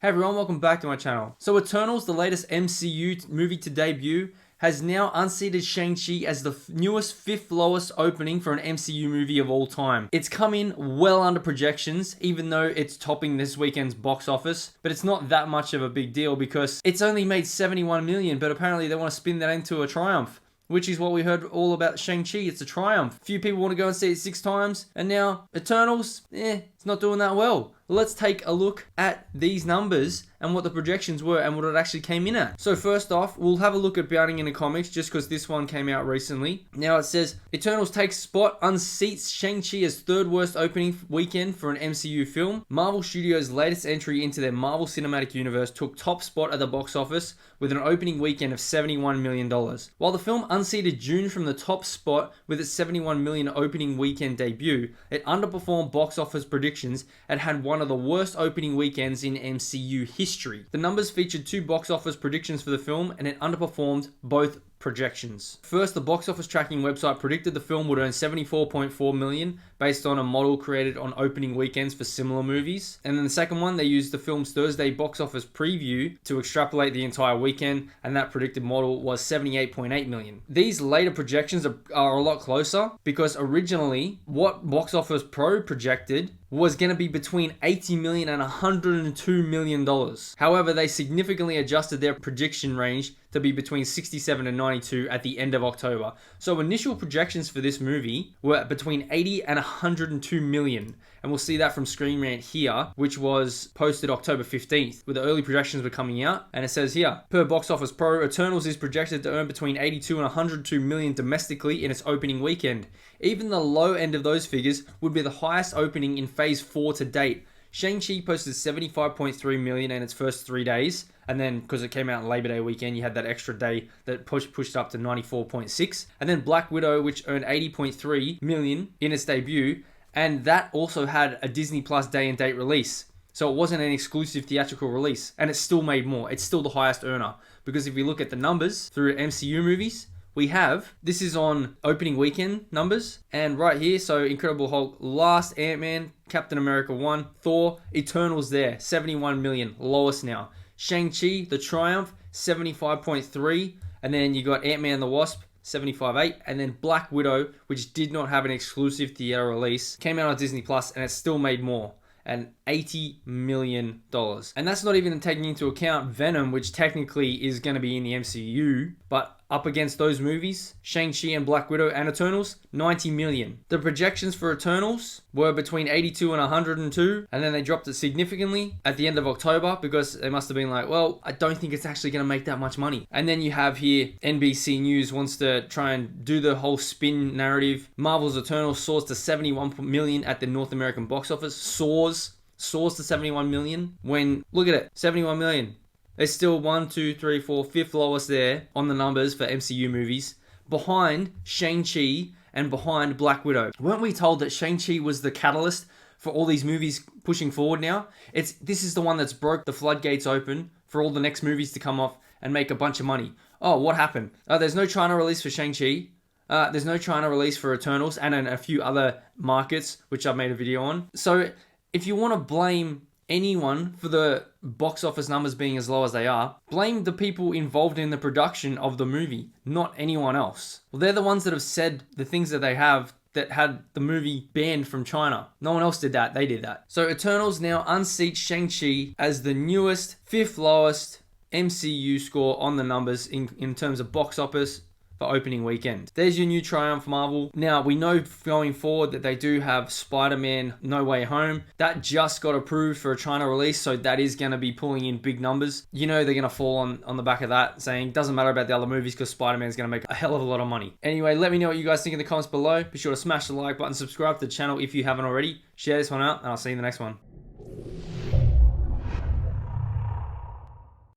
Hey everyone, welcome back to my channel. So Eternals, the latest MCU movie to debut, has now unseated Shang Chi as the newest fifth lowest opening for an MCU movie of all time. It's come in well under projections, even though it's topping this weekend's box office, but it's not that much of a big deal because it's only made 71 million, but apparently they want to spin that into a triumph, which is what we heard all about Shang Chi. It's a triumph. Few people want to go and see it 6 times, and now Eternals, it's not doing that well. Let's take a look at these numbers and what the projections were and what it actually came in at. So first off, we'll have a look at Bounding into Comics just because this one came out recently. Now it says, Eternals takes spot, unseats Shang-Chi as third worst opening weekend for an MCU film. Marvel Studios' latest entry into their Marvel Cinematic Universe took top spot at the box office with an opening weekend of $71 million. While the film unseated June from the top spot with its $71 million opening weekend debut, it underperformed box office predictions and had one of the worst opening weekends in MCU history. The numbers featured 2 box office predictions for the film, and it underperformed both projections. First, the box office tracking website predicted the film would earn $74.4 million based on a model created on opening weekends for similar movies. And then the second one, they used the film's Thursday box office preview to extrapolate the entire weekend, and that predicted model was $78.8 million. These later projections are a lot closer because originally what Box Office Pro projected was going to be between $80 million and $102 million. However, they significantly adjusted their prediction range to be between 67 and 92 at the end of October. So initial projections for this movie were between 80 and 102 million. And we'll see that from Screen Rant here, which was posted October 15th, where the early projections were coming out. And it says here, per Box Office Pro, Eternals is projected to earn between 82 and 102 million domestically in its opening weekend. Even the low end of those figures would be the highest opening in Phase 4 to date. Shang-Chi posted 75.3 million in its first 3 days, and then because it came out on Labor Day weekend, you had that extra day that pushed up to 94.6, and then Black Widow, which earned 80.3 million in its debut, and that also had a Disney Plus day and date release. So it wasn't an exclusive theatrical release, and it still made more. It's still the highest earner, because if you look at the numbers through MCU movies, this is on opening weekend numbers, and right here, so Incredible Hulk, last Ant-Man, Captain America 1, Thor, Eternals there, 71 million, lowest now. Shang-Chi, The Triumph, 75.3, and then you got Ant-Man the Wasp, 75.8, and then Black Widow, which did not have an exclusive theater release, came out on Disney Plus, and it still made more, and $80 million. And that's not even taking into account Venom, which technically is going to be in the MCU, but up against those movies, Shang-Chi and Black Widow and Eternals, 90 million. The projections for Eternals were between 82 and 102, and then they dropped it significantly at the end of October because they must have been like, well, I don't think it's actually going to make that much money. And then you have here, NBC News wants to try and do the whole spin narrative. Marvel's Eternals soars to 71 million at the North American box office. Soars to 71 million when, look at it, 71 million. It's still 1, 2, 3, 4, fifth lowest there on the numbers for MCU movies, behind Shang-Chi and behind Black Widow. Weren't we told that Shang-Chi was the catalyst for all these movies pushing forward now? This is the one that's broke the floodgates open for all the next movies to come off and make a bunch of money. Oh, what happened? There's no China release for Shang-Chi. There's no China release for Eternals and in a few other markets, which I've made a video on. So if you want to blame anyone for the box office numbers being as low as they are, blame the people involved in the production of the movie, not anyone else. Well, they're the ones that have said the things that they have that had the movie banned from China. No one else did that, they did that. So Eternals now unseats Shang-Chi as the newest, fifth lowest MCU score on the numbers in terms of box office for opening weekend. There's your new triumph, Marvel. Now, we know going forward that they do have Spider-Man No Way Home. That just got approved for a China release, so that is going to be pulling in big numbers. You know they're going to fall on the back of that, saying doesn't matter about the other movies because Spider-Man's going to make a hell of a lot of money. Anyway, let me know what you guys think in the comments below. Be sure to smash the like button, subscribe to the channel if you haven't already. Share this one out, and I'll see you in the next one.